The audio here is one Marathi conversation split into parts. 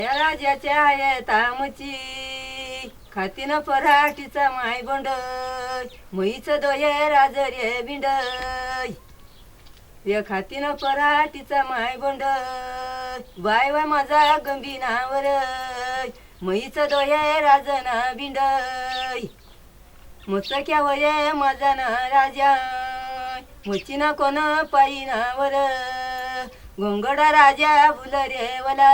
या राजाच्या आहे तामची खातीन पराठीचा माय बोंड म्हैच दोये राजरे बिंड या खातीन पराठीचा माय बोंड बाय वाय माझा गंभीनावर म्हैच दोये राजना बिंड मचक्या वये माझा ना राजा मचिना कोण पायीनावर गोंगडा राजा भुलरे वला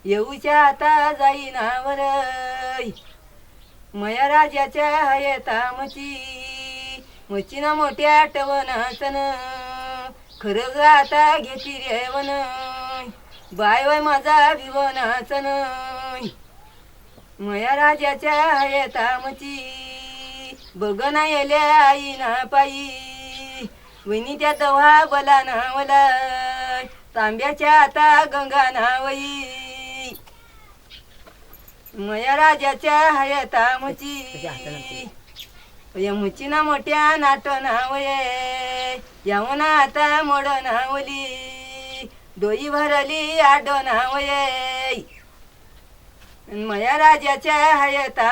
येऊच्या आता जाईनावर मया राजाच्या हयता मचिना मोठ्या टवनाचन खरं ग आता घेती रेवन बाय वय माझा भिवनाचन मया राजाच्या हयता बघना येल्या आईना पायी वहिनी त्या दवा बला नावला तांब्याच्या आता गंगा नावई मया राजाच्या हयता मुचीना मोठ्या नाट नावये यावना आता मोड नावली डोई भरली आड नावये मया राजाच्या हयता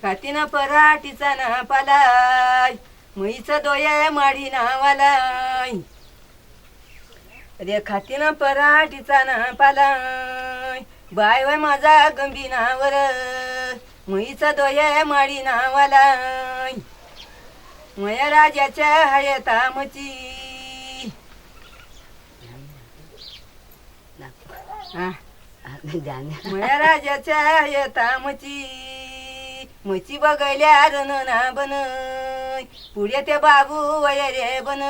खातीन पराठीचा ना पालाय म्हैच दोये माडी नावालाय रे खातीन पराठीचा ना पालाय बाय वय माझा गंभीनावर म्हैच दोये माडी नावालाय मया राजाच्या हयता मया राजाच्या हयता मची बघल्या रन ना बन पुढे ते बाबू वयरे बन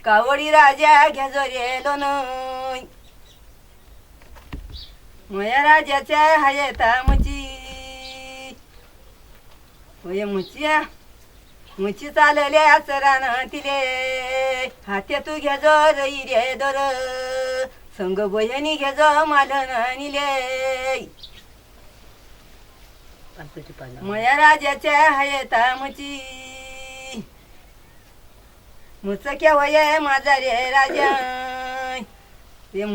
कावडी राजा घ्या रे लोन मया राजाच्या हयता वय मुची चालल्या चराना तिले हात्या तू घ्या रई रे दर संग बहिणी घ्या मालन निले मया राजाच्या हयता मुचक्या वय माझा रे राजा ते